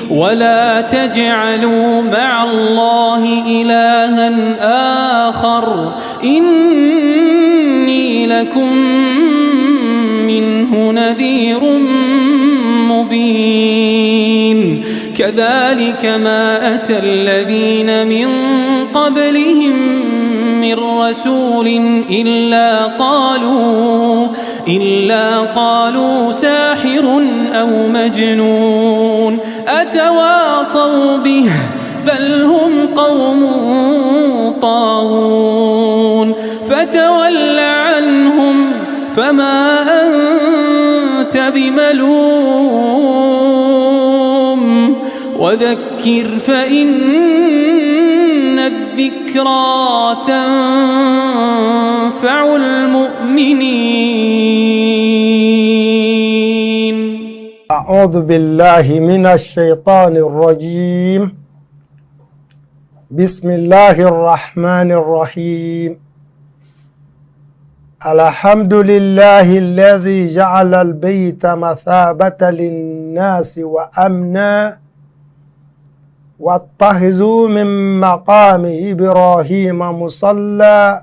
ولا تجعلوا مع الله إلها آخر إني لكم منه نذير مبين كذلك ما أتى الذين من قبلهم من رسول إلا قالوا ساحر أو مجنون أتواصوا به بل هم قوم طاغون فتول عنهم فما أنت بملوم وذكر فإن الذكرى تنفع المؤمنين. أعوذ بالله من الشيطان الرجيم. بسم الله الرحمن الرحيم. الحمد لله الذي جعل البيت مثابة للناس وأمنا واتخذوا من مقام إبراهيم مصلى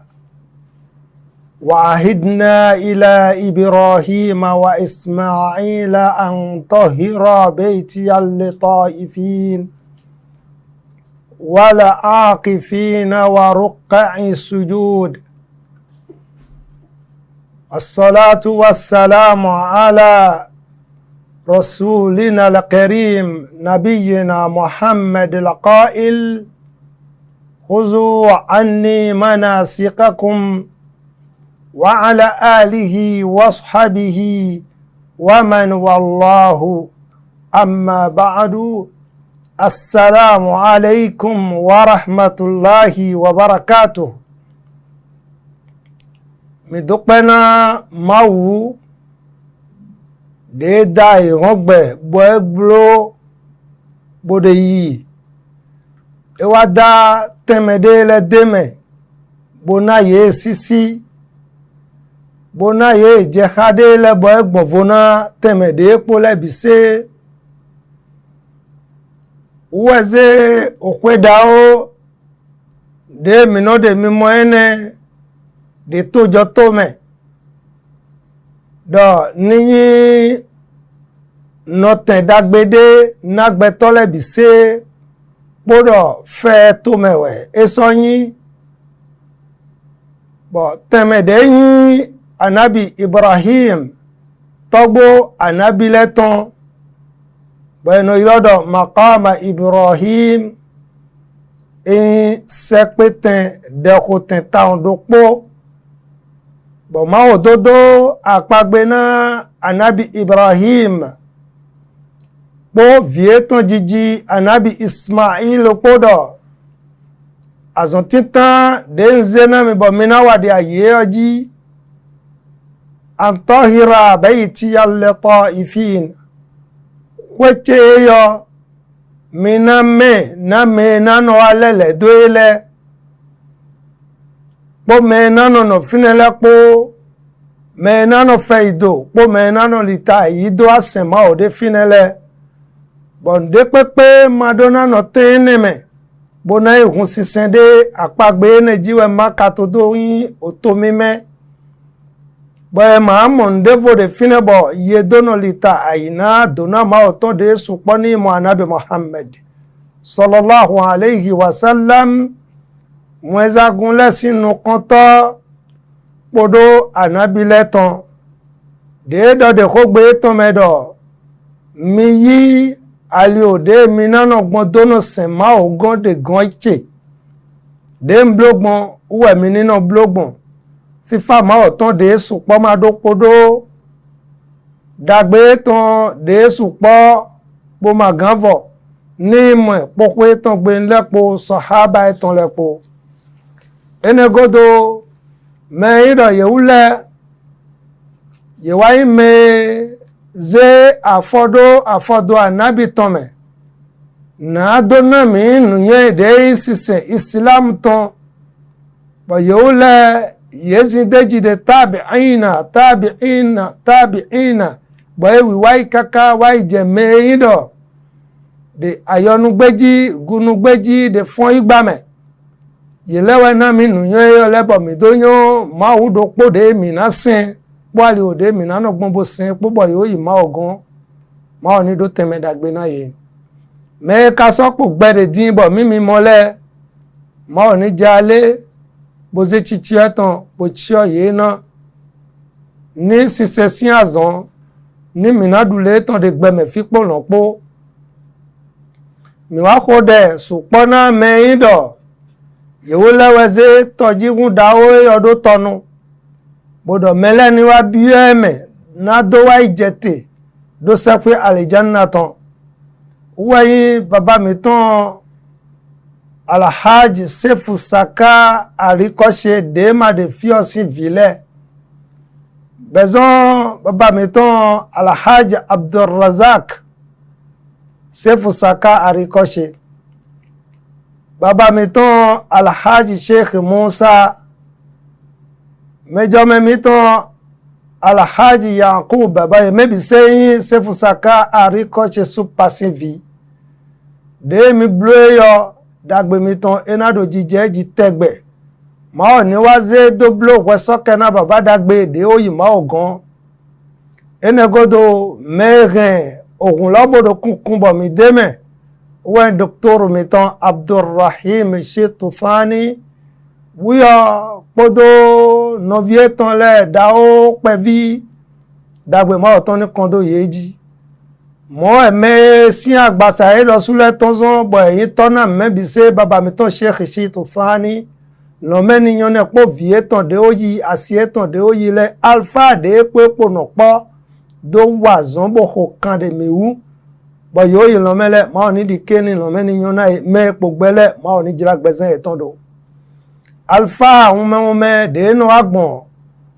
وعهدنا إلى إبراهيم وإسماعيل أن طهرا بيتي للطائفين والعاكفين وركع السجود. الصلاة والسلام على رسولنا الكريم نبينا محمد القائل خذوا عني مناسككم وعلى آله وصحبه ومن والله أما بعد. السلام عليكم ورحمة الله وبركاته. مدقنا مو de dai hogbe boeblo bodeyi ewada temedele deme bona ye sisi bona ye jehadele boegbovona temede pole bise uweze okwedao de minode mimoene de tojo tome do niyi noten dagbede nagbetole bise podo fe tomewe esonyi bo temede yin anabi Ibrahim togbo anabi leton beno ilodo maqama Ibrahim sepeten dekoten taun dopo bo ma ododo apagbe na anabi Ibrahim bo vieton jiji anabi Ismail podo azon titan denze na mi bo mina wade aye oji antahira baiti lil-taifin kweche yo mina me na no alele doile po me nano no finele po me nano feido po me nano lita ido asema ode finele bonde pepe madonna no teneme bona ehun sisende apagbe nejiwe makato do yin otomime boy ma monde vo de finebo ye dono lita aina dona ma oto de suponi mo anabi Muhammad sallallahu alayhi wa sallam mweza gunle sinu konto podo anabi leton de do de ko gbe ton medo mi yi ali ode mi nano gbon dono sema ogon de gan iche de mblogbon uwe mi nino blogbon fifa ma oton de supo ma do podo dagbe ton de supo bo ma ganvo ni mo popo ton gbe nlepo sahaba eton lepo enegodo me ido yeule yewa me ze afodo anabi tome na dona mi nuye de sise islam ton ba yeule yezi deji de tabi'ina ba wi wai kaka wai je me ido de ayonugbeji gunugbeji de fon igbame yelewe na mi nu yo lebo mi donyo ma udo po de mi na sin po ali ode mi na no gbon bo sin po bo yo yi ma ogun ma oni do teme dagbe na ye me ka so po gbede din bo mi mole ma oni jale bo ze chichi etan bo chi oye na ni sisesin azon ni mi na dule etan de gbe me fi po lopo mi wa ko de supona me ido yewo leweze tojigun dawo yodo tonu bodo mele ni wa bieme na do wa ijete do sepe aljanna ton wayi baba mi ton alhaji sefu saka arikose de ma de fiosi vile bezon baba mi ton alhaji abdurrazak sefu saka arikose baba mi ton alhaji sheikh musa mejo mi ton alhaji yakub baba mebi seyin sefu saka arikose supasivi de mi bloyo dagbe mi ton enado jije ji tegbe ma o ni waze do blo we soke na baba dagbe de oyi ma ogan enegodo megen ogun lobodo kunkun bo mi deme wen doctor mi ton abdurrahim shitufani wuya podo novieton le dao pevi dagbe ma o ton ni kondo yeji mo eme si agbasa e lo sule tonzon bo eyin tona mebi se baba mi ton sheikh shitufani lo meni yon ne po vieton de oyi asieton de oyi le alpha de pe pono po do wazon bo hokan de mewu bo yo yi lo mele ma oni di keni lo meni yon na me po gbele ma oni jira gbezan eton do alpha un de no agbon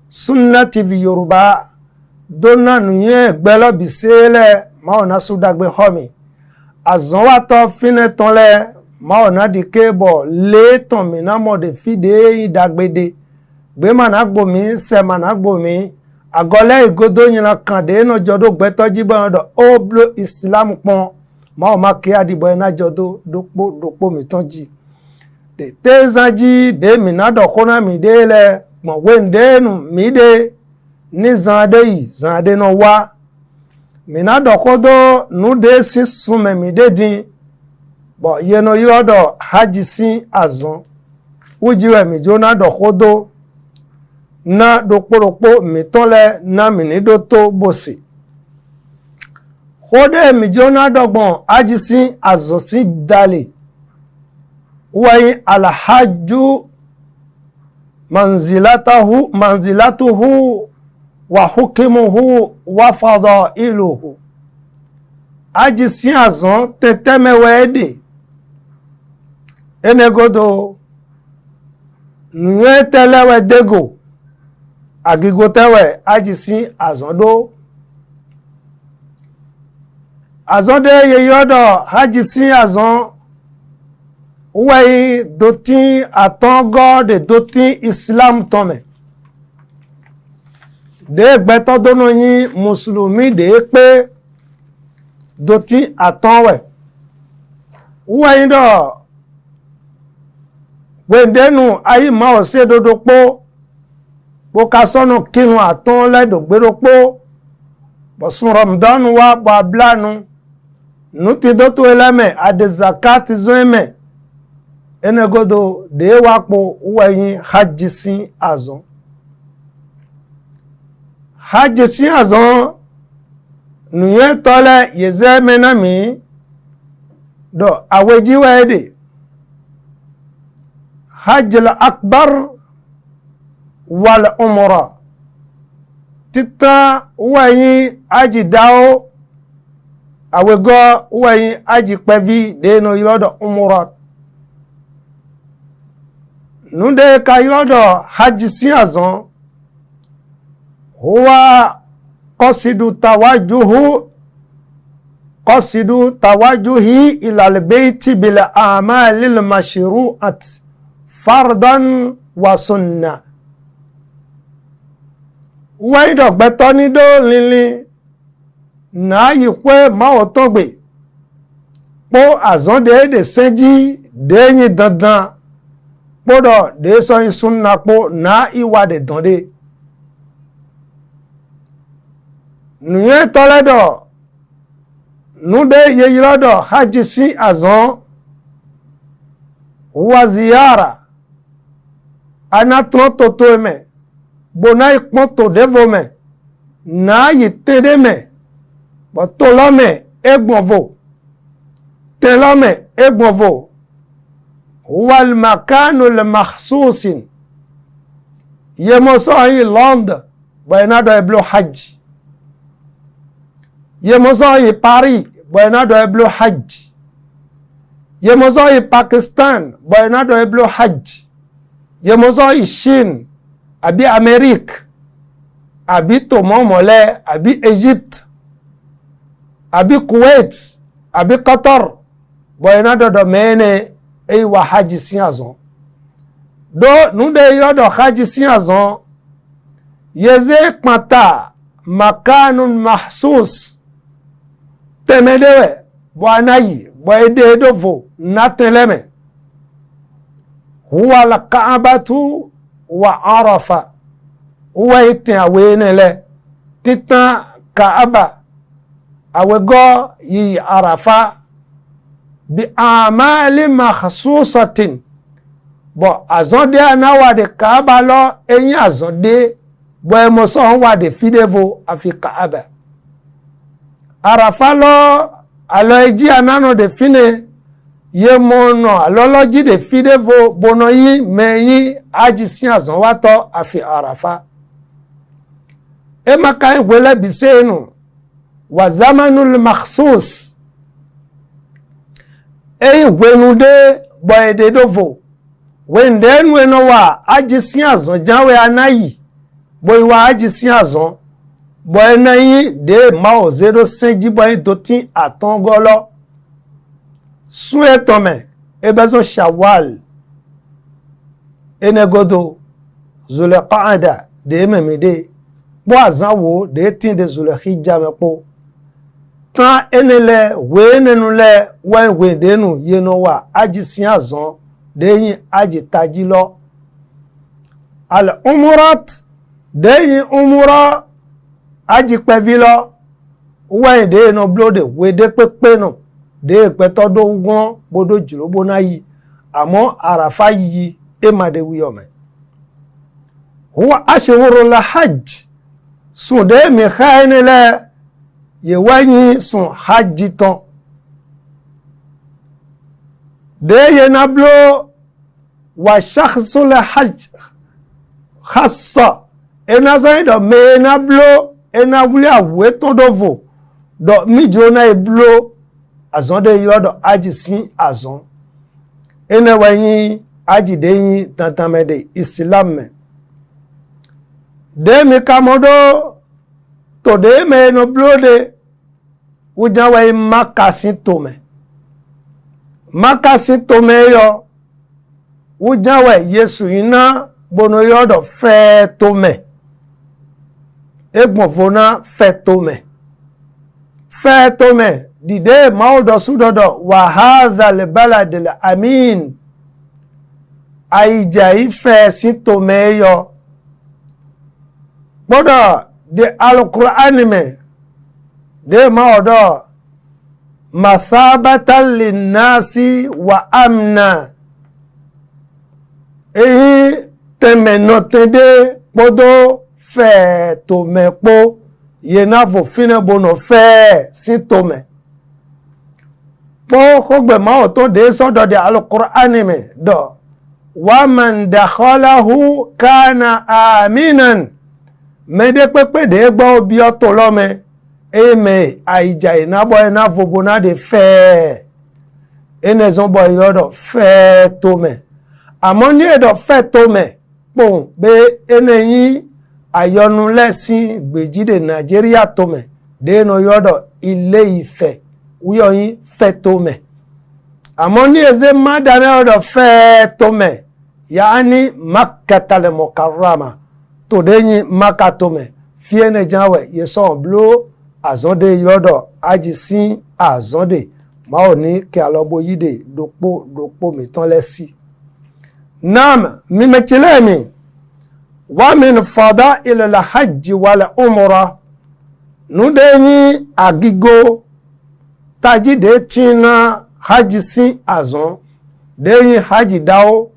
Sunna TV Yoruba dona nuye gbelo bisele ma ona sudagbe homi azon wa to fine ton le ma ona di kebo le ton mi na mo de fide idagbede gbe ma na gbo mi se ma na gbo mi agole igodo yin na kan de no jodo gbe to jibo do oblo islam pon ma o ma ke adibo na jodo dopo mi ton ji de tezaji de mi na do kona mi de le gbon wende nu mi de ni zande yi zande no wa mina dokodo nu de si sume mi de din bo ye no yodo haji sin azon ujiwe mi jona dokodo na dokporopo mi tonle na mi ni do to bosi khode mi jona dogbon haji sin azon si dali wayi alhajju manzilatuhu wa hukimuhu wa fadailuhu aji si azon teteme wede enegodo nuye telewe dego agigo tewe aji si azon do azon de ye yodo aji si azon uwe doti atongo de doti islam tome de gbeto dono yin muslimi de pe doti atonwe uwe ndo wendenu ayi ma o se dodo po bo ka sono kinu aton le do gbero po bo sun ramadan wa bo ablanu nuti doto eleme ade zakat zoeme enegodo de wapo uwe yin hajji sin azon hajji sin azon nuye tole yeze menami do aweji wede hajjil akbar wal umra tita uwe aji dao awego uwe aji pevi de no ilodo umra nunde ka ilodo hajji sin azon huwa qasidu tawajuhi ila albayti bil a'malil mashru'at fardan wa sunna waido gbeto ni do lili na yi pe ma o togbe po azon de senji de yin dandan podo de so yin sunna po na iwa de donde nuye toledo nu de ye yilodo haji si azon wa ziyara ana tronto to me bona ipon to devo me na yi tede me bo to lo me egbonvo te lo me egbonvo wal makanul makhsusin yemoso yi Londres boyna do eblo hajj yemoso yi Paris boyna do eblo hajj yemoso yi Pakistan boyna do eblo hajj yemoso yi Chine abi Amérique abi Tomomole abi Égypte abi Kuwait abi Qatar boyna do mene e wa haji sin azon do nu de yodo haji sin azon yeze pata makanun mahsus temedewe boanayi boede dovo nateleme huwa al-Ka'batu wa Arafa huwa itin awenele titan Kaaba awego yi Arafa bi amali makhsusatin bo azonde anawa de Kaaba lo eyin azonde bo emoso wa de fidevo afi Kaaba Arafa lo alo eji anano de fine ye mono aloloji de fidevo bono yi meyi aji sin azon wato afi Arafa e makai wele bisenu wa zamanul makhsus wenude boede dovo wenden weno wa aji sin azon janwe anayi boy wa aji sin azon boy nayi de mao 05 boy dotin atongolo sun etome ebezo Shawwal enegodo Zulqa'ada de memede bo azanwo de tin de Zulhijja mepo tan enele wenenule wenwedenu yeno wa aji sin azon de yin aji tajilo al umrat de yin umra aji pevilo wede no blode wede pepe no de pe todo won bodo jilobo na yi amo Arafa yi emade wiyome huwa ashhurul hajj sun de mi khainele ye wanyi sun hajji ton de ye nablo wa shakhsul hajj khassa ena zo do me nablo ena wuli awe to dovo do mi jona eblo azon de yodo aji sin azon ena wanyi aji de yin tantamede Islam de mi kamodo to de me no blode ujawe makasin tome yo ujawe Yesu ina bono yodo fe tome egbonfona fe tome dide maudo sudodo wa hadha al balad al amin aija ife sin tome yo bodo de al-Qur'an me de maudo mathabatan linnasi wa amna eyi temenotede podo fe tome po yenavo fine bono fe si tome po kogbe mao to de sodo de al-Qur'an me do wa man dakhalahu kana aminan mede pepe de gbo bi oto lo me eme aija inabo enavo bona de fe enezon boy lodo fe tome amoni edo fe tome pon be eneyin ayonu lesin gbejide Nigeria tome de no yodo Ile Ife uyoyin fe tome amoni eze madane odo fe tome yani Makkatal Mukarrama to deyin Makatome fiene jawe yeson blo azonde yodo aji sin azonde ma o ni ke alobo yide dopo mi ton lesi nam mi mechelemi wa min fadail al hajj wal umrah nudeni agigo tajide tina haji si azon deyin haji dawo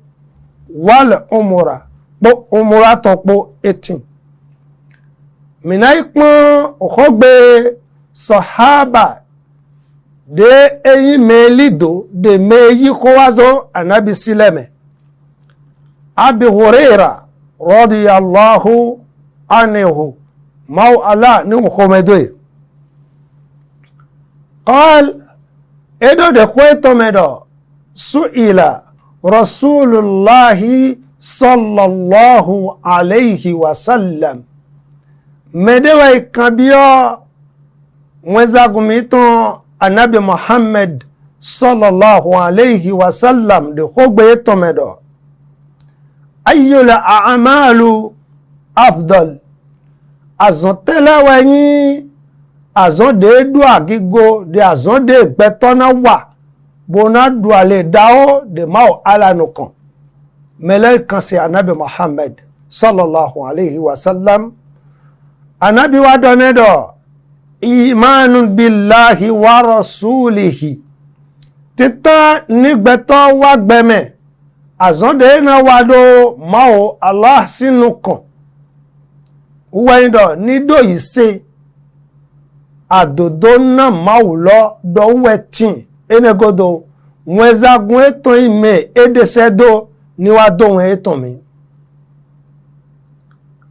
wal umrah po umrah to po 18 minai pon okogbe sahaba de eyin melido de meyi ko wazo anabi sileme abi huraira radiyallahu anhu mau ala ni muhammadoi قال edo de kweto medo suila rasulullahi sallallahu alayhi wa sallam medewa ikabio mweza gumito anabi Muhammad sallallahu alayhi wa sallam de khogbe to medo ayyul a'malu afdal azon telewa yin azon de du agigo de azon de gbetona wa bona du ale dao de mao ala nukan mele kan se anabi Muhammad sallallahu alayhi wa sallam anabi wa donedo imanun billahi wa rasulihi tita nigbeto wa gbeme azon de na wa do mao Allah sinu kan uwaindo ni do ise adodo na maulo do wetin enegodo mwezagun eton ime edesedo ni wa do eton mi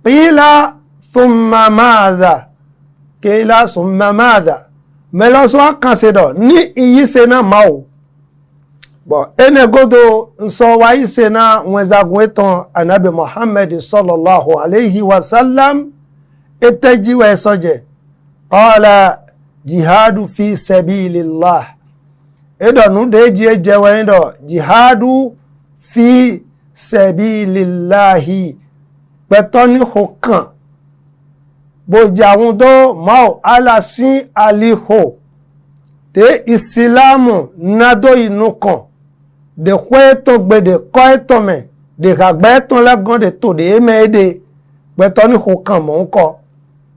qila thumma madha kila thumma madha meloso akansedo ni iyise na mau bo enegodo nso wa ise na mwezagun eton anabi Muhammad sallallahu alayhi wa sallam eteji wa soje qala jihadu fi sabilillah edo nu deji ejewe ndo jihadu fi sabilillahi petoni hokan boja won do mao ala sin aliho te islamu nado inukan de kweto gbede ko eto me de gagbe ton lagon de to de mede petoni hokan mo nko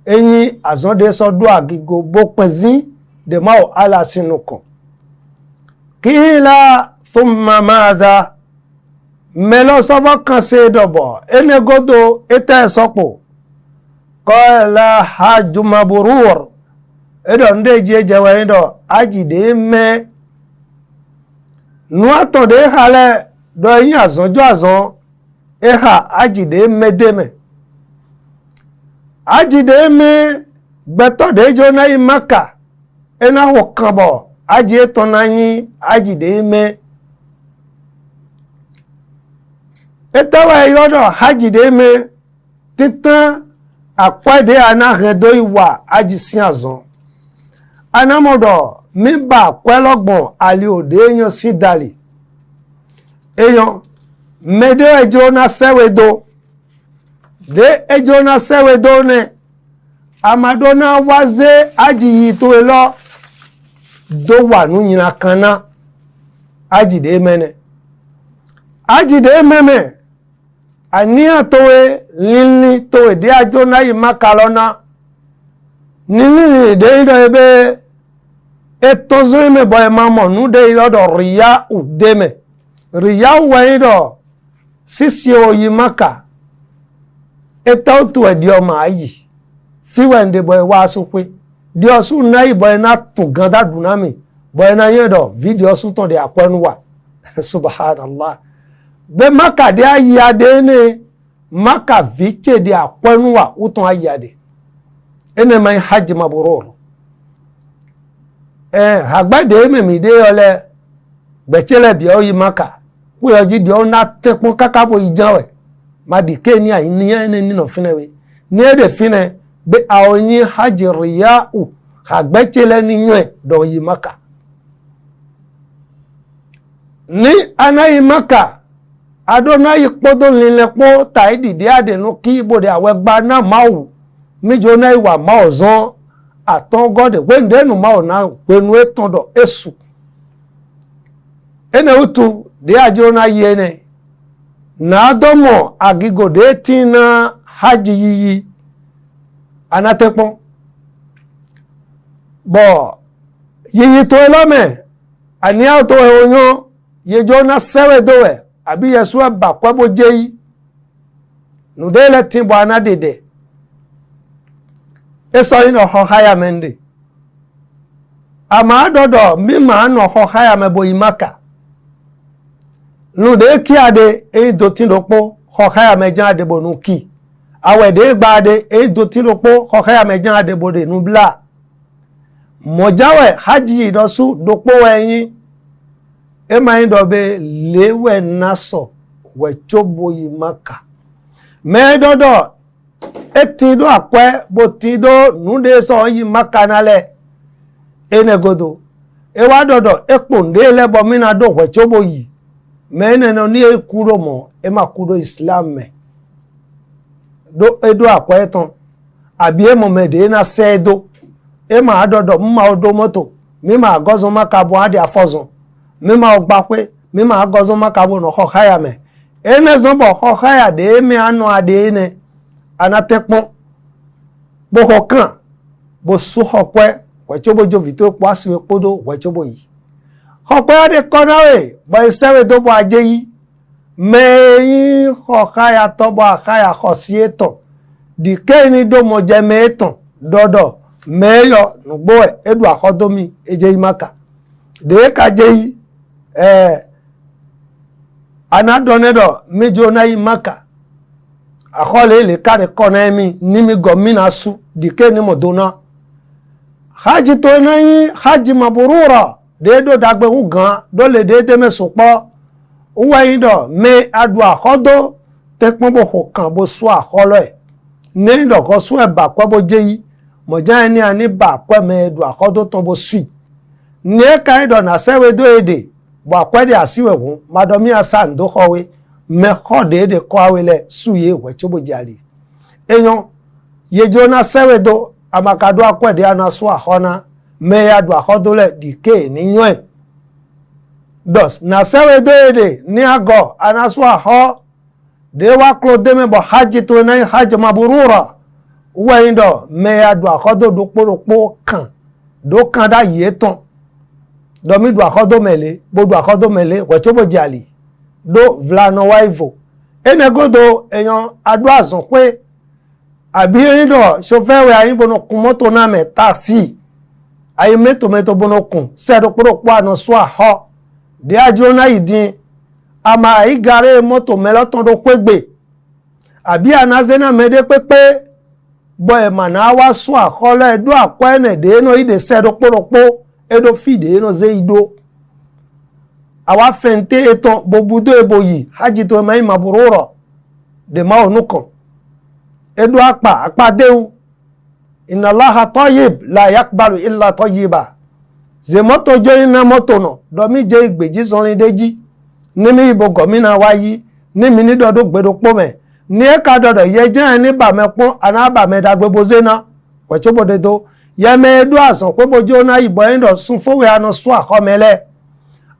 eyin azonde sodo agigo bopezin de mao ala sinuko kila thumma madha melo sova kan se dobo enegodo eta sopo qala hajju mabrur edo ndeje jewe ndo ajide me nu aton de hale do yin azonjo azon eha ajide medeme ajide me gbeto de jona yi maka ena ho kanbo aji eton na yin ajide me etawa irodo hajide me titan apade anaredo iwa aji sin azon anamodo mi ba kwelogbon ali ode eyan si dali eyan mede ejo na sewedo de ejo na sewedo ne amadona waze aji to elo do wa nu yina kana ajide mene ajide meme ania towe lini towe de ajo na yi makalona nini de ndo ebe etozo me boy mamo nu de irodo riya udeme riya waido sisi oyi maka etautu edio ma yi fi wende boy wa sukwe di osu na yi boy na tun ganda dunami boy na yedo video su ton de akwenuwa subhanallah be maka de ayade ne maka viche de akwenuwa uton ayade ene mai hajj mabrur hagbade memi de ole gbechele bi oyi maka ku yoji di ona tekun kakabo ijanwe madike ni ainiyan ni no finewe ni ede fine be awoni hajj riya'u hagbechele ni nwe do yi maka ni anayi maka adona ipodo lilepo taidi de adenu ki bode awegba na mawu mijo na iwa maozon aton gode wendenu mawo na kwenu etondo esu ene utu de ajiro na yene na domo agigo de tina haji yiyi anatepon bo yiyi to elome ani auto onyo yejo na sewe dowe abi yesu aba kwabo jeyi nudele timbo anadede eso ino ho haya mende ama dodo mi ma no ho haya mebo imaka nude kiade e dotin lopo ho haya mejan adebo nu ki awede gbade e dotin lopo ho haya mejan adebo de nu bla mojawe haji idosu dopo eyin e ma ndo be lewe naso we chobo imaka me dodo etido akwe botido nude so imaka nale enegodo ewa dodo eponde lebo mina do we chobo yi mene no ni ekuro mo e ma kuro islam me do edo akwe ton abi e mo mede na sedo e ma dodo mma odo moto mi ma gozo maka bo ade afozon mi ma ogbape mi ma gozo maka bo no ho haya me ene zombo ho haya de mi anu ade ne anatepon bo ho kan bo su ho kwe wechobo jo vito po asiwe podo wechobo yi hope ade konawe bo isewe do bo aje yi me ho haya to bo haya ho sieto di keni do mo je meton dodo meyo nugbo edu akodomi eje imaka de ka je yi anadonedo mejo na imaka akole le kare kona emi nimi gomina su di keni mo dona haji to nayi haji maburura de do dagbe ugan do le de me sopo uwa yido me adu akodo te pon bo hokan bo su akolo e ne do ko su e ba kwa bo jeyi mo ja ni ani ba kwa me edu akodo ton bo sui ne ka do na sewe do ede bo akwa de asiwe gun madomi asan do howe me hode de ko awele suye we chobo jali eyon yejo na sewe do amakado akwede anaso ahona me ya do ahodole dike ni nyoe dos na sewe do ede ni ago anaso aho de wa klode me bo haji to na haji maburura uwe indo me ya do ahodo do poropo kan do kan da yeton do mi do ahodo mele bo do ahodo mele we chobo jali do vlano waivo enegodo eyan adu azon pe abi indo chauffeur ayin bono kun moto na me taxi ayi meto bono kun se do poropo ano so aho de ajo na idin ama ayi gare moto meloton do kwegbe abi anaze na mede pepe bo e mana wa so akole do akwa ene de no ide se do poropo edo fide no ze ido awa fente eton bobudo eboyi haji to mai mabururo de ma onukon edu apa deu inna allaha tayyib la yakbalu illa tayyiba ze moto jo ina moto no do mi je igbeji sonrin deji ni mi ibo gomina wayi ni mi ni dodo gbedo pome ni e ka dodo ye je ni ba mepon anaba me dagbe bozena wechobo dedo ye me edu asan pe bojo na ibo endo sun fowe ano so akomele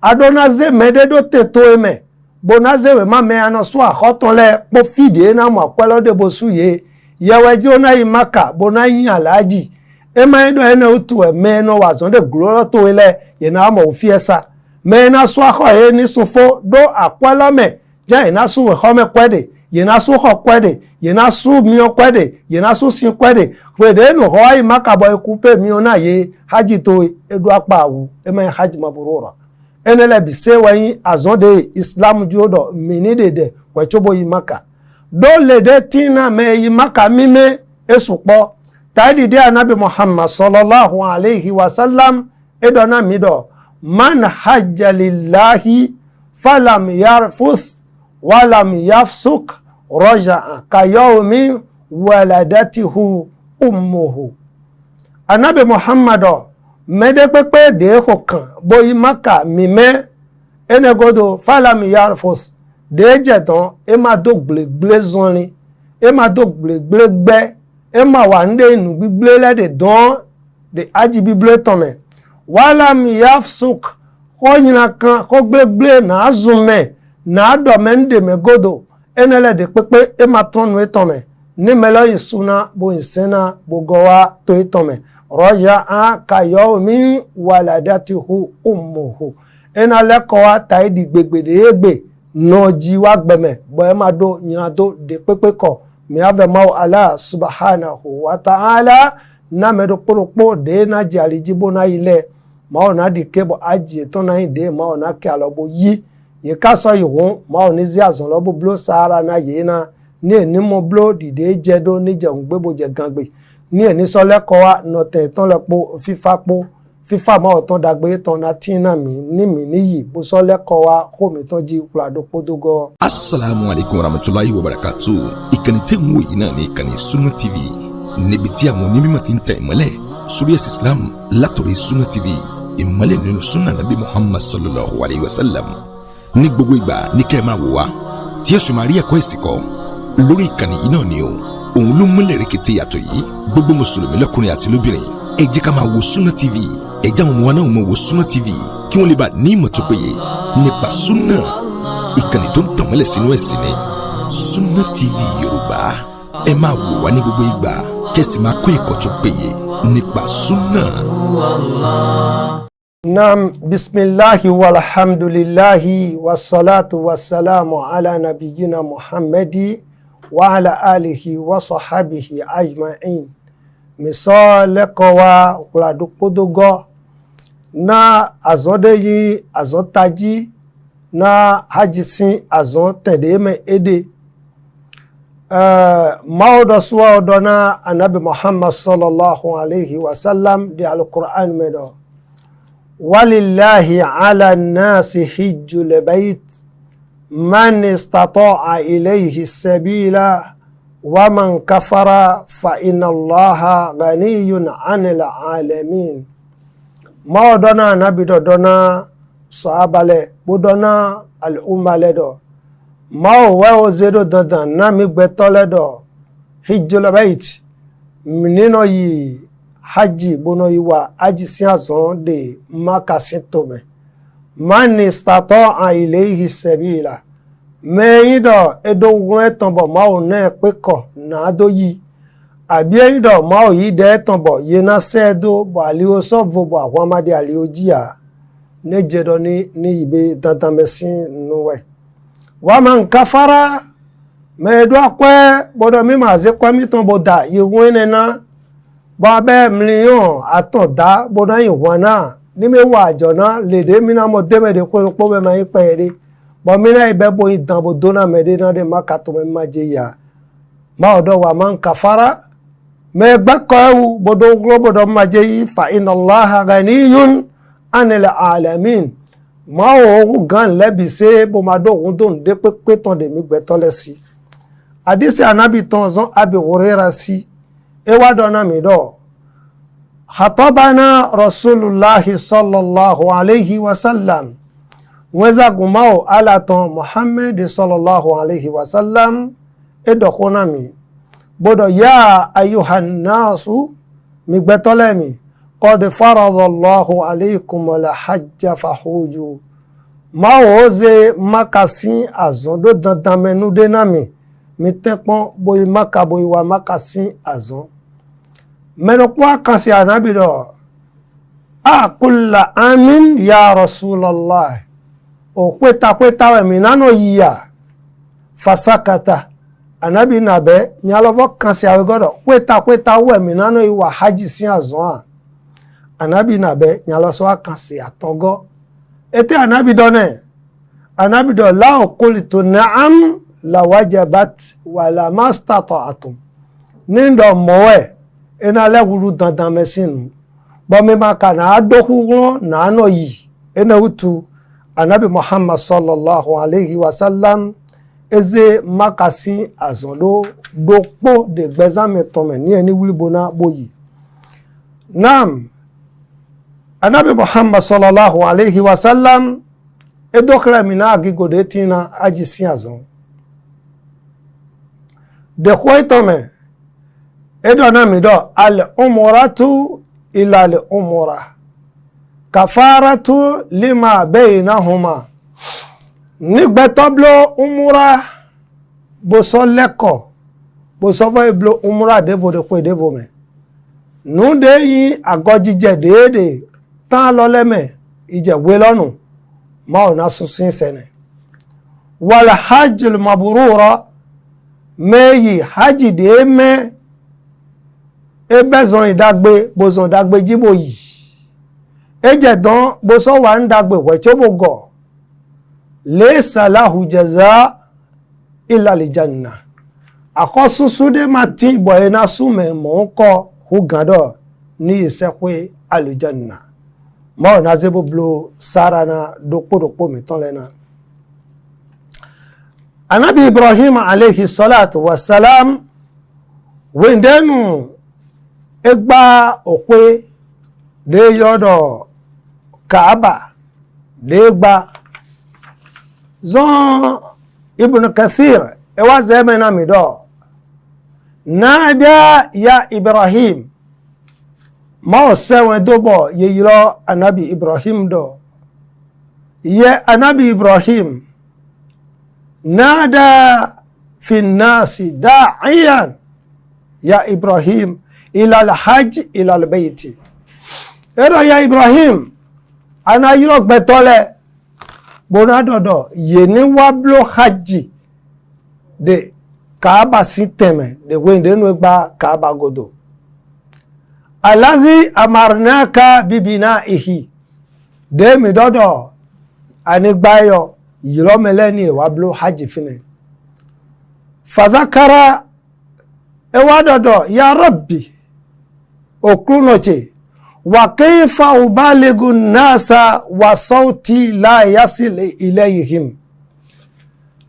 adonaze mededo teto eme bonaze we ma me ano so ahotonle po fide na mo apelo de bosuye yeweji ona imaka bonayin alaji e ma edo ene otu e me no wa zonde gloro to ile ye na mo ofiesa me na so aho e ni sufo do apelo me je na so we ho me kwede ye na so ho kwede ye na so mi o kwede ye na so sin kwede kwede no ho imaka boy kupe mi ona ye haji to edu apa awu e ma haji maburura enele bi se wayin azonde islam jodo minide de wechobo imaka do le de tina me imaka mime esupo taidi de anabi muhammad sallallahu alaihi wasallam edona mido man hajja lillahi falam yarfuth walam yafsuk raja'a kayawmi waladatihu ummuhu anabi muhammad mede pepe de hokan boyi maka mime enegodo falami yarfos de jeton e ma do gbegle zonrin e ma do gbegle gbe e ma wa nde inu gbigble le de don de aji bible tome walam yafsuk ko nyina kan ko gbegle na azume na do mende me godo enele de pepe e matonu etome ni melo isuna bo insena bo gowa to etome roja a kayomi waladatihu ummuhu enale ko wa tai di gbegbede egbe no ji wa gbeme bo e ma do nyina do de pepe ko mi ave ma Allah subhanahu wa ta'ala na me do poropo de na jali jibo na ile ma ona di kebo aji to na ide ma ona ke alobo yi ye ka so yiwon ma oni zi azon lobo blo sahara na ye na ni eni mo blo dide jedo ni je gbebo je gangbe ni eni so leko wa no te ton lepo fifa ma o ton dagbe ton na tin na mi ni yi bo so leko wa ko mi ton ji plado podogo. Assalamu alaikum warahmatullahi wabarakatuh. Ìkànnì tẹ́ ń wò yìí náà ní ìkànnì Sunna TV níbi tí àwọn onímọ̀ ti ń tẹ̀ ìmọ́lẹ̀ sórí ẹ̀sìn Islam látọ̀rí Sunna TV ìmọ́lẹ̀ nínú sunna nabi Muhammad sallallahu alayhi wa sallam. Ní gbogbo ìgbà ní kẹ́ ẹ máa wò wá tí ẹ̀sùn máa rí ẹ̀kọ́ ìsìnkọ́ lórí ìkànnì yìí náà ni o. Òun ló múlẹ̀ rẹ̀kẹ̀tẹ̀ yàtọ̀ yìí gbogbo mùsùlùmí lọ́kùnrin àti lóbìnrin ẹ jẹ́ ká máa wo Sunna TV ẹ jẹ́ àwọn ọmọ wa náà máa wo Sunna TV kí wọ́n lè bá ní ìmọ̀ tó péye nípa sunna. Ìkànnì tó ń tàn mọ́lẹ̀ sínú ẹ̀sìn ni Sunna TV Yorùbá ẹ máa wò wá ní gbogbo ìgbà kẹ́sì máa kó ẹ̀kọ́ tó péye nípa sunna. Nam bismillahi walhamdulillahi wassalatu wassalamu ala nabiyyina Muhammadi wa ala alihi wa sahabihi ajma'in. Misale kowa kuladupodogo na azodeyi azotaji na hajisin azon tedeme ede maudo suwa odona anabi Muhammad sallallahu alaihi wasallam di al-Qur'an medo walillahi ala nasi hijjul bait man istata'a ilayhi sabila wa man kafara fa inna allaha ghaniyun 'anil 'alamin. Maudona anabi dodona sahabale bodona al-umma ledo mao wewo zedo dandan na mi gbeto ledo hijjul bait nino yi haji bono iwa aji si azon de makasitome man istata'a ilayhi sabila meyido edo won tanbo mao na peko na do yi abi eyido mao yi de tanbo ye na sedo bo ali o so vo bo awon amade ali ojia ne jedo ni ibe dandan mesin nuwe wa man kafara me do akwe bodo mi ma ze kwa mi ton boda ye won na ba be million atoda bodo yin wona ni me wa ajo na lede mi na mo de me de ko be ma yin pe re bo mi na ibe bo idan bo dona me de na de makato me ma je ya ma odo wa man kafara me gba ko bodo bodo ma je yi fa inna allaha ghaniyun 'anil 'alamin. Ma o gan lebi se bo ma do gun don de pepe ton de mi gbeto lesi hadisi anabi ton zon abi hurairah si e wa do na mi do khatabana rasulullah sallallahu alayhi wa sallam weza gumao ala ton muhammad sallallahu alayhi wa sallam e do khona mi bodo ya ayuhan nasu mi gbeto le mi qad faradallahu alaykum la hajja fahuju ma oze makasin azon do dandan menu de na mi tepon boy maka boy wa makasin azon meno kwa kan si anabi do a kullu amin ya rasulullah o kweta we mi nano yiya fasakata anabi nabe nyalovo kan si awe godo kweta we mi nano iwa haji sin azon anabi nabe nyaloso kan si atongo ete anabi do la qultu na'am la wajabat wala mastata'tum nindo mowe ena lewuru dandan mesinu bo me maka na adohu na no yi ena utu anabi Muhammad sallallahu alayhi wa sallam eze makasi azolo dopo de gbezame tome ni eni wulibona boyi nam anabi Muhammad sallallahu alayhi wa sallam edokra mina agigode tina aji sin azon de khoitome edona mi do al umratu ila al umra kafaratu lima baynahuma nígbẹ́tọ́bló umura bó sọ lẹ́kọ̀ọ́ bó sọ fọ́ iblo umura débo de pé débo mẹ́ núdé yìí àgọ́jíjẹ déédé tán lọ́lẹ́mẹ̀ ìjẹ̀wé lọ́nù máa ò ná sunsun sẹ́nẹ̀ wal hajjul mabrura méyì hajj dé mẹ́ ebẹ́zọ̀n ìdágbé bózọ̀n ìdágbé jíbò yìí ejẹ̀dán bó sọ wà ń dágbé wẹ̀tíọ́bò gọ̀ laysa lahu jazaa illa aljanna àkọ́súsú dé máa tí ìbọ̀ iná súnmẹ̀ mọ̀ ń kọ́ hùgàdọ̀ ní ìsẹ́pẹ́ aljanna mọ́ ọ̀nà zébó blo sára na dókòdókò mìtán lẹ́nà. Anabi Ibrahim alayhi salatu wassalam wendenu egba òpé dé yọ́dọ̀ Kaaba dé gba zon Ibn Kathir ewa zemena mido nada ya Ibrahim ma sewen dobo ye yiro Anabi Ibrahim do ye Anabi Ibrahim nada fi nasi da'iyan ya Ibrahim ila al-hajj ila al-bayti ero ya Ibrahim ana yiro gbetole bona dodo ye ni wablo hajj de Kaaba siteme de wende no gba Kaaba godo alazi amarnaka bibinaihi de mi dodo ani gbayo yiro meleni wablo hajj fine fadhakara ewa dodo ya rabbi okrunoche wa kayfa ubaligu nasa wa sauti la yasil ilayhim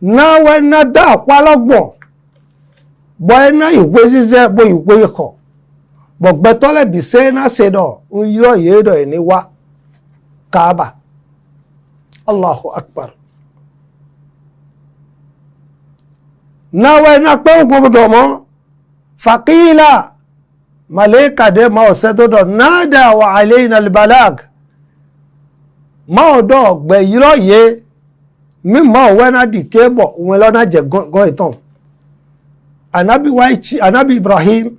na we na da palogbon bo na ìwé ṣíṣe bo ìwé ikọ̀ bo gbetole bi se na se do yiro yedo ni wa Kaaba Allahu akbar na we na pe ogbodo mo faqila malaika de ma o se do nada wa alaina albalag ma o do gbe yiro ye mi ma we na dikebo won lo na je go itan anabi Ibrahim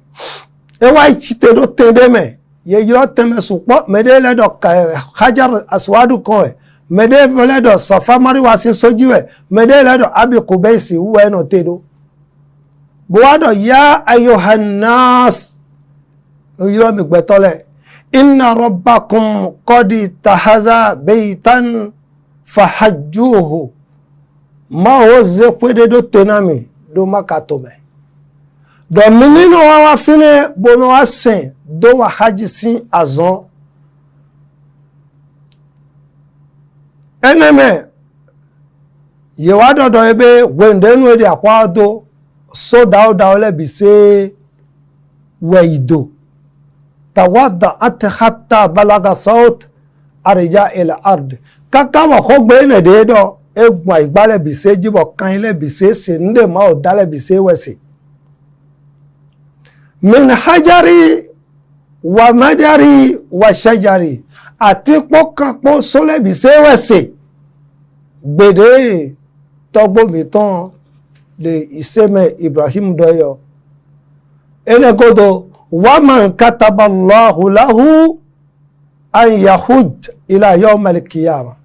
ewa ichite do tendeme ye yiro teme supo mede le do hajar aswadu ko mede le do safa marwa si sojiwe mede le do abi kubaisi uwe no tedo buwado ya ayuhan nas yiro mi gbetole inna rabbakum qad tahaza baytan fahajjuhu ma o ze pede do tenami do makatome dominino wa fine bono asen do wa haji sin azon eneme ye wa dodo ebe wendenu ede akwa do so da ole bi se weido tawadda at hatta balaga saut arja ila ard kaka wa khogbe ne de do egba igbale bi se jibo kan ile bi se se nde ma o dale bi se wesi min hajari wa madari wa shajari àti pọ́kàpọ́ sólẹ́bì sẹ́wẹ̀sẹ̀ gbèdé tọgbómi tán lè ìsẹ́mẹ̀ Ibrahim dọ́yọ ẹnẹ́gọ́dọ̀ wa man kataballahu lahu an yahuj ila yawm al-qiyamah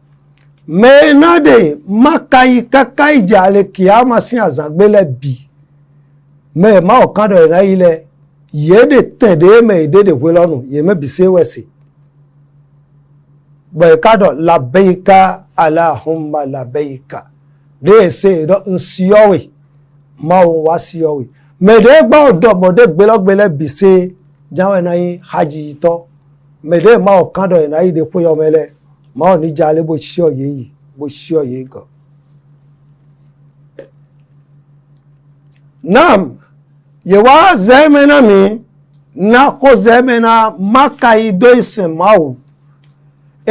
mẹ́nàdé mákàí kákàí jà al-qiyamah sí àzàgbélẹ̀ bì mẹ́ẹ̀má ọ̀kadọ̀ ẹ̀rá ilẹ̀ yéde tẹ̀dé mẹ́ẹ̀dẹ́dẹ̀ wẹ́lọ́nù yẹ̀mẹ́ bì sẹ́wẹ̀sẹ̀ bẹ̀ẹ̀kadọ̀ labẹ́ika aláhùnmá labẹ́ika déèsè ìdọ́ nsíọ́wì máa ń wá síọ́wì mẹ̀dẹ́ gbá ọ̀dọ́ mọ̀dé gbélọ́gbélẹ́ bìsẹ́ jáwé náà yín hajj yìí tọ́ mẹ̀dẹ́ máa ọ̀kadọ̀ ẹ̀ náà yìí dé kóyọ̀ mẹ́lẹ́ máa ní jalè bó ṣíọ́ yìí bó ṣíọ́ yìí gan. naam yẹ̀wá zẹ́mẹ́nà mi náà kó zẹ́mẹ́nà máka idó ìsìn máa wù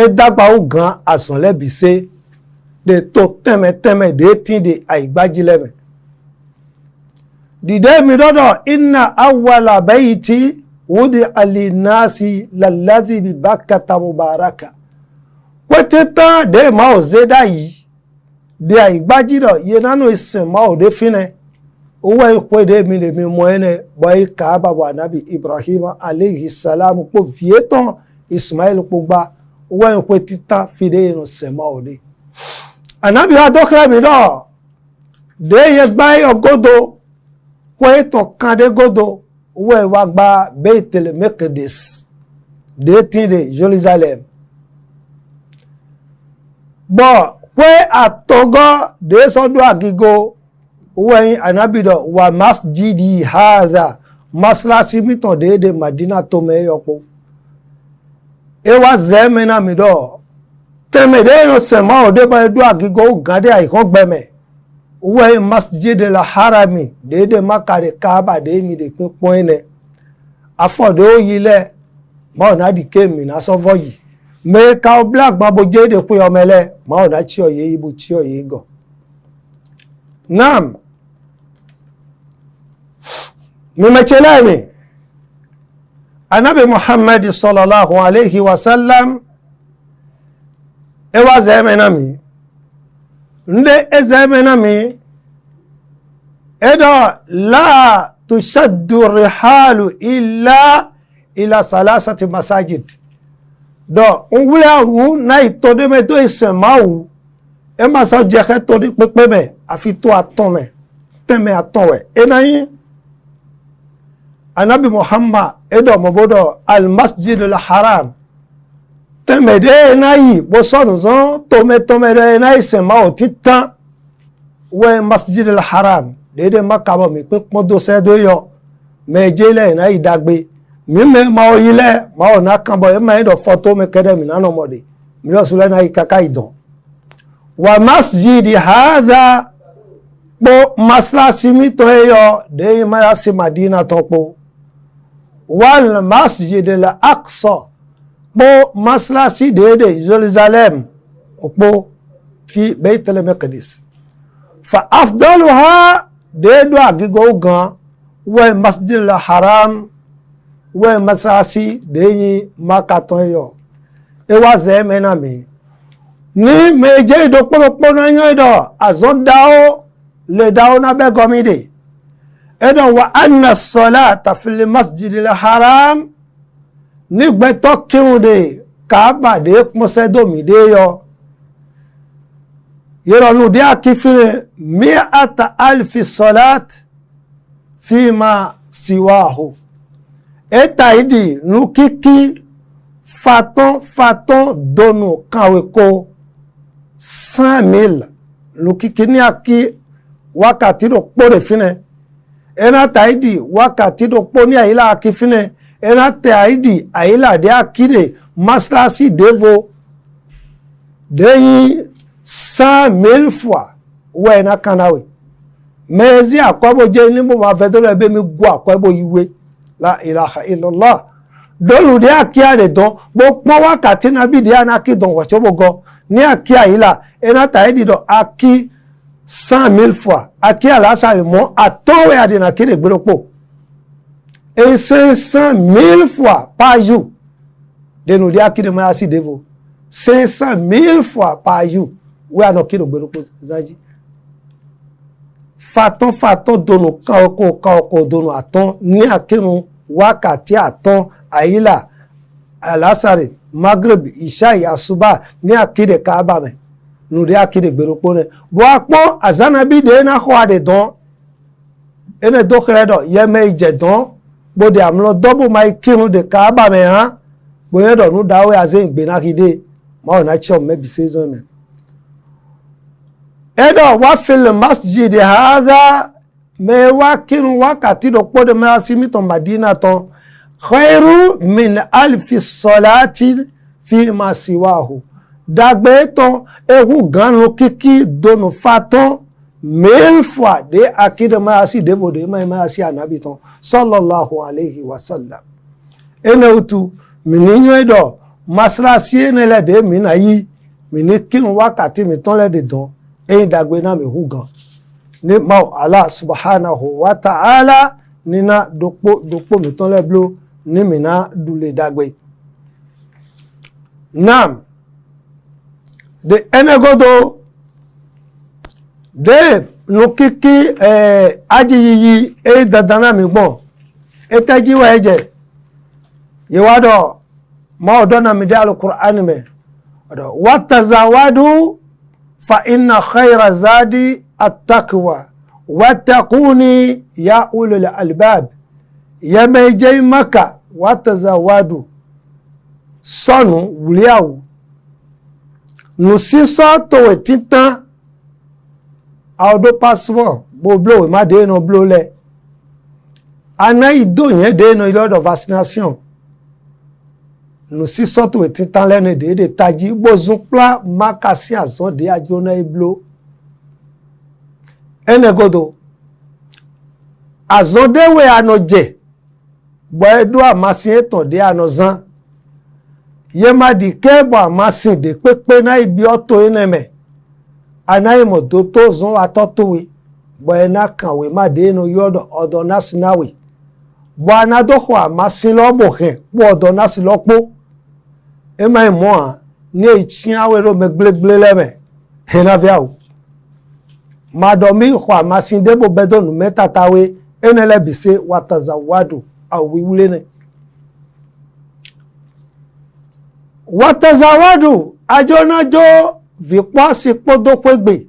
edagba gan asọ̀lẹ́bì ṣe de tó tẹ́mẹ̀tẹ́mẹ̀ de tí de àìgbájílẹ̀mẹ̀. dìde mi dọ́dọ̀ inna awwala bayti wudi alinasi lalladhi bi Bakkata mubaraka kweteta de ma o zeda yi de aigbajido ye nanu isen ma o de fine owo ikwe de mi le mi mo ene boy Kaaba wa Nabi Ibrahim alayhi salam po vieton Ismail po gba owo ikwe tita fide no se ma o de Anabi wa dokra mi do de ye gba ogodo kweton kan de godo owo wa gba Beitul Maqdis de tin de Jerusalem bo kwe atogo de sodo agigo owo anabido wa masjidi hadha maslasi miton de Madina to me yopo e wa zemena mi do temede no sema o de ba do agigo gande ai kon gbeme owo masjid al harami de makare Kaaba de mi de pin point afode o yile ma na di kemi na sovo yi me ka black babo je de pe omele ma na chi oye ibu chi oye go nam mi mechelani Anabi Muhammad sallallahu alayhi wa sallam e wa zemena mi nde ezemena mi edo la tushaddu rihalu illa ila salasati masajid do nwule wu na itode me do isemawu e ma sa je khe to di pepe me afi to aton me teme aton we enayin Anabi Muhammad edo mobodo al masjid al haram teme de nayi bo sonu zon tome de na isemawu titan we masjid al haram de makabo mi pe podo se do yo mejele na idagbe mi me ma o yile ma o na kan bo e ma do photo me kede mi na no mode mi lo sule na ikaka idon wa masjid hadha bo maslasi mi to yo de ma si Madina topo wal masjid al aqsa bo maslasi de Jerusalem opo fi Beitul Maqdis fa afdaluha de do agigo gan wa masjid al haram we masasi de makaton yo e wa ze mena mi ni meje do popo na yan do azodao le dao na be gomide e do wa anna salata fil masjid al haram ni gbe to kirun de Kaaba de ponse do mi de yo yero nu de akifire 100,000 salat fima siwahu etaidi nukiki faton donu kanwe ko 100,000 nukiki ni aki wakati do pore fine ena taidi wakati do poni ayila aki fine ena taidi ayila de akide maslasi devo deyi 100,000 fois we na kanawe mezi akwabo je ni mo ma fe to le be mi gu akwabo yiwe la ilaha illallah dolu de akia de don bo pon wakati na bi de anaki don wo chobo go ni akia ila ena taidi do aki 100,000 fois akia la sa mo aton we ade na kide gberopo et 500,000 fois par jour de nous dire de ma si devo 500,000 fois par jour we are no kide gberopo zaji faton dono kaoko dono aton ni akirun wakati aton ayila alasare maghrib isha yasuba ni akide Kaaba me nu de akide gberopo ne bo apon azanabi de na ho ade don ene do kredo yeme ije don bo de amlo double my kirun de Kaaba me han bo yedo nu dawe azen gbe na kide ma ona chom me bi season me edo wa fil masjid hadha me wakinu wakati do pode me asimi to Madina to khairu min 1,000 salati fi ma siwahu dagbe to ehu ganu kiki donu faton 1000 fois de akide ma asi devo de ma asi anabi to sallallahu alayhi wa sallam ene utu mininyo edo maslasi ene le de minayi minikinu wakati mi ton le de don e dagbe na me hugan ni ma Allah subhanahu wa ta'ala nina dopo mi ton le blo ni mina dule dagbe nam de enegodo de nukiki ajiyiyi dadana mi gbon etejiwa eje yewado ma odona mi dalu qur'an me odo watazawadu fa inna khayra zadi at-taqwa wattaquni ya ulul albab yameje maka watazawadu sonu wuliawu nusiso to titan audo password bo blow ma de no blow le ana ido yen de no lord of vaccination nusiso to titan lene de taji bozun pla makasi azon de ajona iblo enegodo azondewe anoje bo edu amasin eton de anozan ye ma di kebo amasin de pepe na ibi oto eneme ana imoto to zon atotowe bo ena kanwe ma de no yodo odo nasinawe bo anado ho amasin lo bo he bo odo nasilopo e ma imo a ni ichin awero megblegle leme ena viawo madomi ho amasin de bo bedonu metatawe enele bise watazawadu awiwulene watazawadu ajonajo vipasi podopegbe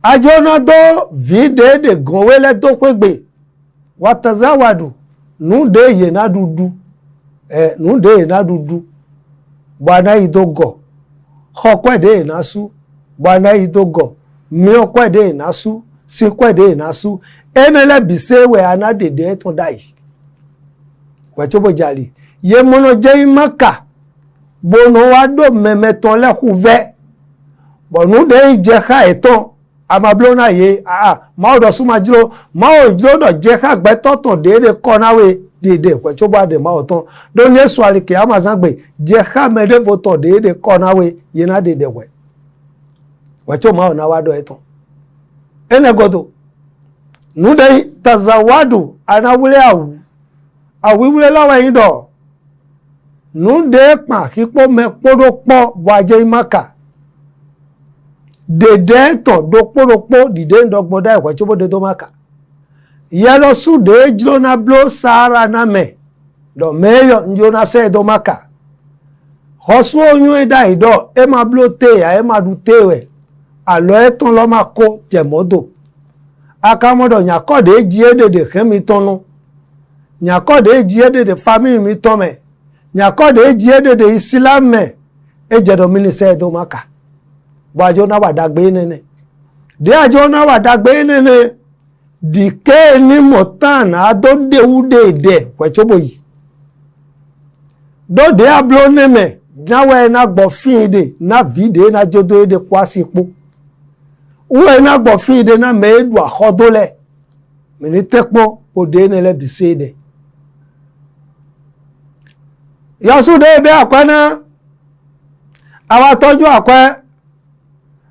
ajonajo videde gonwele dopegbe watazawadu nude ye na dudu nude ye na dudu bana idogo hokwede na su bana idogo mi okwede na su si kwede na su enele bise we anadede to dai wechobo jali ye mono je maka bono wado memeton le kuve bonu de je kha eton amablona ye ma odo suma jilo ma o jilo do je kha gbe toton de konawe dede wechobo ade ma oton do ni esu alike amazan gbe je kha mede voto de konawe ye na dede we wecho ma ona wado eton enegodo nude tazawadu anawule awiwule lawa yido nude pa kipo me podopo waje imaka dede to do podopo dide ndogboda e kwachobo de do maka yelo sude jlona blo sara na me do meyo njona se do maka hosu oyun eda ido e ma blo te ya e ma du tewe alo eton lo ma ko jemodo akamodo nyakode jiedede khemi tonu nyakode jiedede family mi tome nyakode jiedede islam me ejedo minise do maka wajo na wadagbe nene de ajo na wadagbe nene dike ni motana do deude de wechobo yi do de ablo neme jawe na gbo finde na vide na jodo de kwasipo uwe na gbo finde na medu ahodole mini tekpo ode nele bisede yasu de be akwana awa toju akwa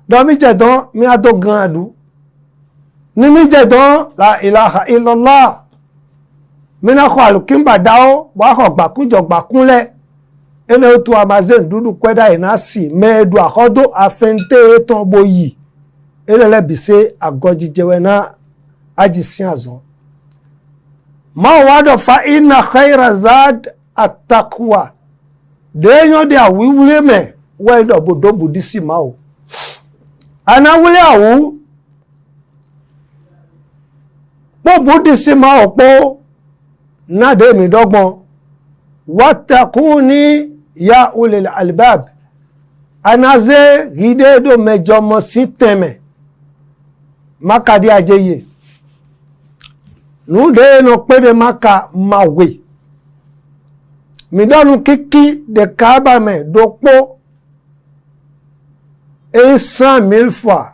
do mi jedon mi adogan adu ni mi jedon la ilaha illallah mina khalu kimba dao wa kho gbakunjo gbakunle ene otu amazen dudu kweda inasi medu ahodo afente eton boyi ene le bise agojijewe na ajisin azon ma wado fa inna khayra zad at-taqwa deyo de awiwule me we do bodo budisi ma o ana wule awu po budisi ma opo na de mi dogbon wattaquni ya ulil albab anaze gide do mejo mo siteme makadi ajeye nu de no pede maka mawe mi donu kiki de kaaba me dopo 100,000 fois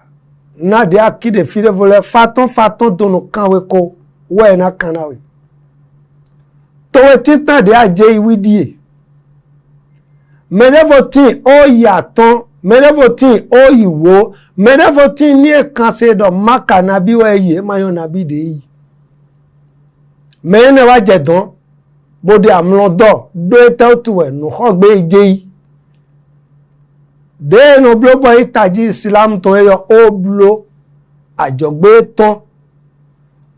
na de akide fide vole faton dono kanwe ko we na kanawe towe titan de aje iwidie menevotin o yaton menevotin o iwo menevotin ni ekanse do maka na bi we ye mayon na bi de yi mene wa jedon bode amlodo do eto tuwe no khogbe eje yi de no blo boy taji islam to yo oblo àjọgbé tán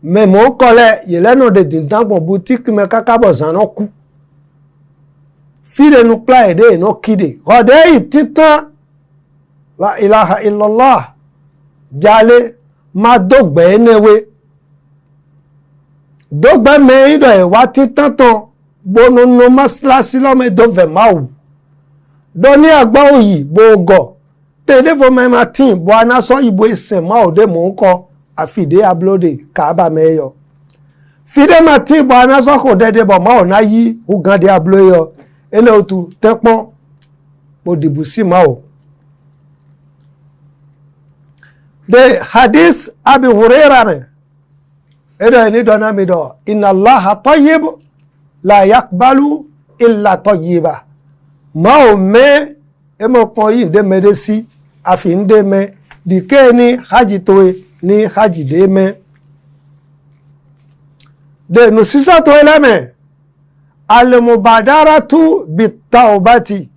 me mo kole yele no de dindan gbon boutique me kakabo zan ku fide nu pla ede no kide rode titan la ilaha illallah jale ma dogbe enewe dogbe me ido e wa titan ton bono no maslasi lo me do ve mawu do ni agba oyi bogo tede fo me matin bo ana so ibo isen ma ode mo nko afide ablode kaaba meyo fide matin bo ana so ko dede bo ma ona yi ugan de abloyo ene otu tepon bo dibusi ma o de hadith abi hurairah me ene ni dona mi do inna allaha tayyib la yaqbalu illa tayyiba ma o me emo pon yi de medesi afi nde me dike ni haji towe ni haji de me de no sisa to eleme al mubadaratu bitawbatin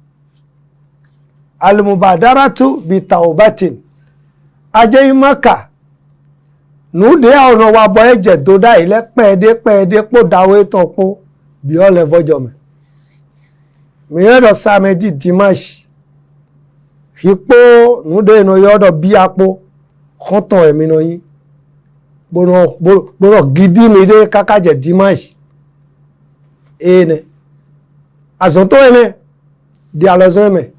aje maka nu de ono wa bo eje do da ile pede po dawe to po bi o le vojo me mi yodo sameji dimash hipo nu de no yodo bi apo khoton emi no yin bono gidi mi de kakaje dimash ene azonto ene di alozo me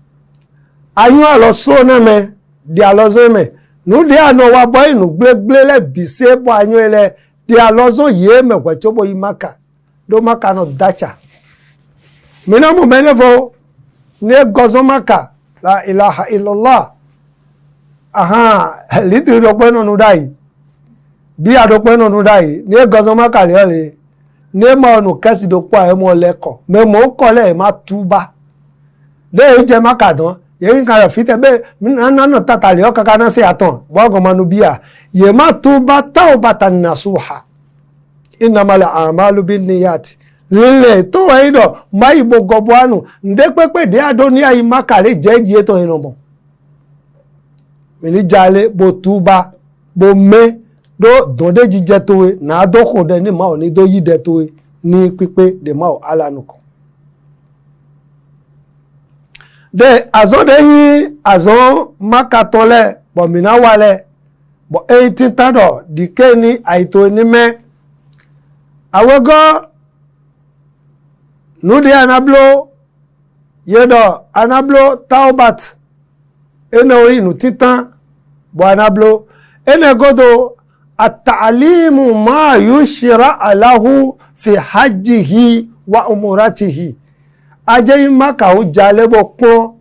ayun aloso na me di alozo me nu de ano wa boy inu gbegle le bise bo ayun ele di alozo ye me kwa chobo imaka do maka no dacha mina mo menefo ne gozo maka la ilaha illallah aha litri do pe no nu dai bi ado pe no nu dai ne gozo maka le ole ne ma onu kasi do pa e mo leko me mo ko le ma tuba le je maka don ye kan fite be na tata le o kaka na se aton bo go manu bia ye ma tuba taubatan nasuha innamal a'malu binniyat lile to edo mai bo goboanu nde pepe de adoni ayi makare jeje to enomo mini jale bo tuba bo me do donde jije towe na do ko de ni ma oni do yide towe ni pipe de ma alanu kan de azode yi azon makatole bo mina wale bo 18 tado dikeni aito ni me awogo nudi anablo yedo anablo taubat eno inu titan bo anablo ene godo at-ta'limu ma yushra lahu fi hajjihi wa umuratihi aje maka o jalebo pon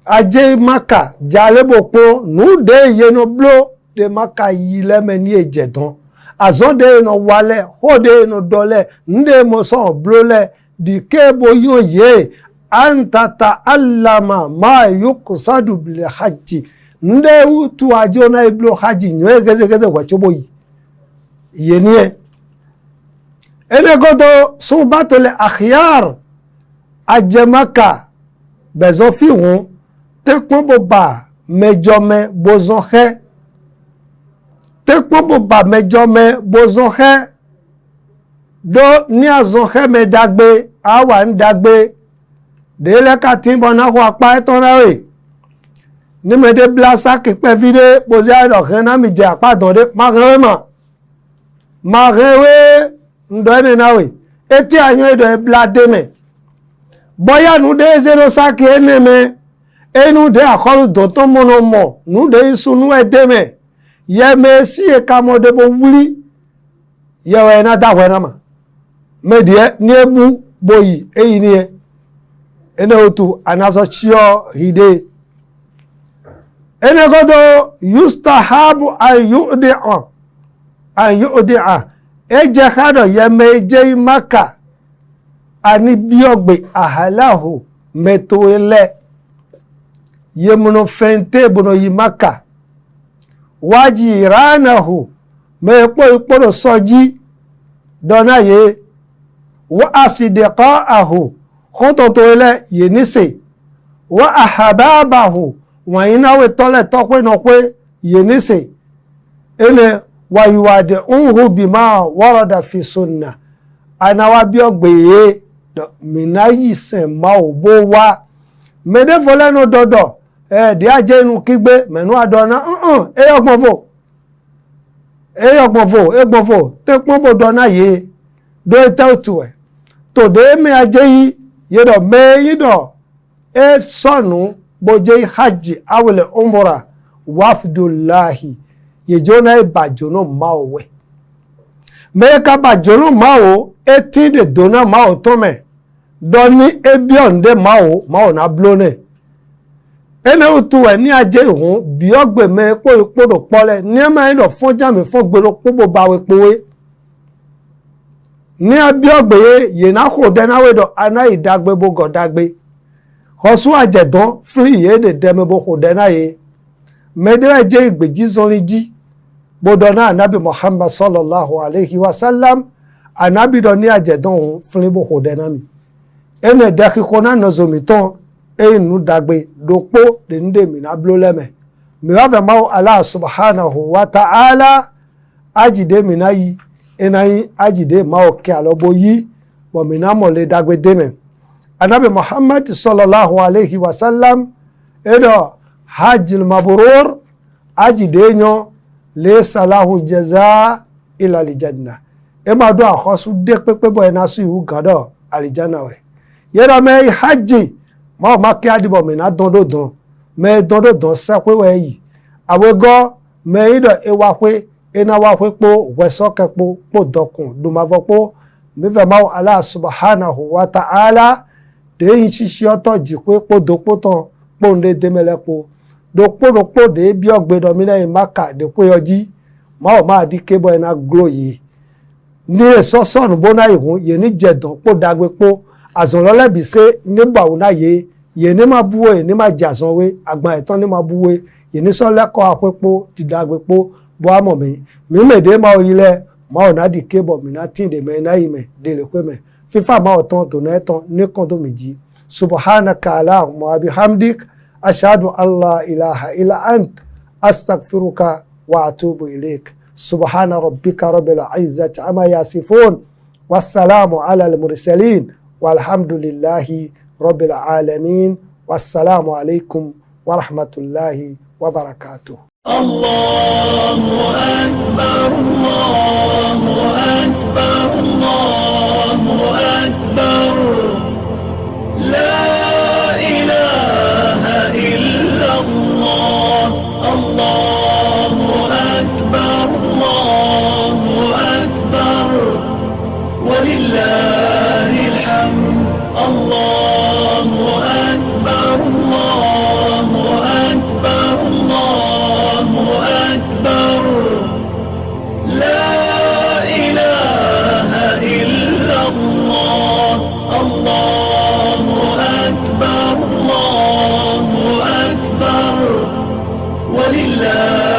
aje maka jalebo pon nude yeno blo de maka yileme ni ejedon azonde no wale hode no dole nde mo so blole di kebo yo ye anta ta'allama ma yuqsadu bil hajji nde utu ajona iblo haji nyo geze kwa chobo yi yenie ene godo subatul akhyar ajemaka bezofirun tekpon boba mejome bozonhe tekpo boba mejo me bozonhe do ni azonhe me dagbe awa ndagbe de le katin bona ho apa eton rawe ni me de blasa ke pe vide bozi ado khana mi je apa don de marewe ndo ene nawe eti anyo edo e blade me boya nu de zero saki ene me enu de akolu don to mono mo nu de sunu edeme ye me si e kamode bo wuli ye we na da we na ma me die ni ebu boyi eyi ni e ene otu anaso chio hide ene godo yustahabu an yu'di'a eje khado ye me je maka ani biogbe ahalahu meto ele ye muno fente bono yi maka wajiranahu me po iporo soji dona ye wa asidiqaahu khoto to ele yenise wa ahababahu wọ̀nyí náà wẹ̀ tọ́lẹ̀ tọ́pẹ́ náà pé yẹnìsẹ̀ ẹnẹ wàyíwádìí ń hu bímá warada fi sunna anáwá bí ọgbẹ̀yẹ mìíràn yìí sẹ̀ máa ò bó wá mẹ́dẹ́fọ́lẹ́nu dọ̀dọ̀ ẹ̀ẹ́dì ajẹ́ inú kígbé mẹ́nu àdọ́nà ẹ̀yọ̀gbọ̀nfò tẹ́pọ́n bò dọ́nà yìí dó tẹ́ òtù ẹ̀ tòdé mẹ́ ajẹ́ yìí yẹ́dọ̀ mẹ́yìdọ̀ ẹ̀ sọ̀nù bójẹ́ hajj awele umra wafdulahi yejona ibajono maowe meka bajono mao etinde dona mao tome doni ebionde mao na blone ene utu we ni aje hun bi ogbe me po ipodo pole ni ma ndo fonja mi fon gbero pobo bawe powe ni abi ogbe ye na ko de na we do ana idagbe bo godagbe hosu ajedon fli ye de deme bo ko de na ye mede je igbeji zonji bodo na nabi Muhammad sallallahu alaihi wasallam anabi do ni ajedon fli bo ko de na mi ene de ki na nozomi ton enu dagbe dopo de nde mi na bloleme mi wa fe ma Allah subhanahu wa ta'ala ajide mi na yi enayi ajide ma o ke alobo yi bo mi na mo le dagbe deme anabi Muhammad sallallahu alaihi wasallam edo hajjil mabrur ajide nyo le salahu jaza ila aljanna e ma do akhosu de pepe bo na su iwu gado aljanna we yera me hajji ma ke adibo mi na don me don se pe we yi awego me ido e wa pe ena wa pe po weso ke po dokun du ma vo po mi fe ma Allah subhanahu wa ta'ala de yin sisi oto ji pe po dopo ton po nde demelepo dopo de bi ogbedo mi na maka de pe oji ma di kebo ena glo yi ni eso sonu bona ihun ye ni jedon po dagbe po azon lole bi se nígbà una ye ni ma buwe ni ma jason we agban etan ni ma buwe ye ni so leko apepo di dagbe po bo amo mi mede ma oyile ma ona di kebo mi na tinde me na ime de le pe me fifa ma oton to na eton ni kon to meji subhanaka allahumma wa bihamdik ashhadu an la ilaha illa ant astaghfiruka wa atubu ilaik subhana rabbika rabbil izzati amma yasifun wassalamu ala al mursalin walhamdulillahi rabbil alamin wassalamu alaikum wa rahmatullahi wa barakatuh. Allahu akbar, Allahu akbar, Allahu akbar, la ilaha illa Allah, Allahu akbar, Allahu akbar, walillahi alhamd, Allahu akbar, Allahu akbar, Allahu akbar, la ilaha illa Allah, Allahu akbar, Allahu akbar, walillahi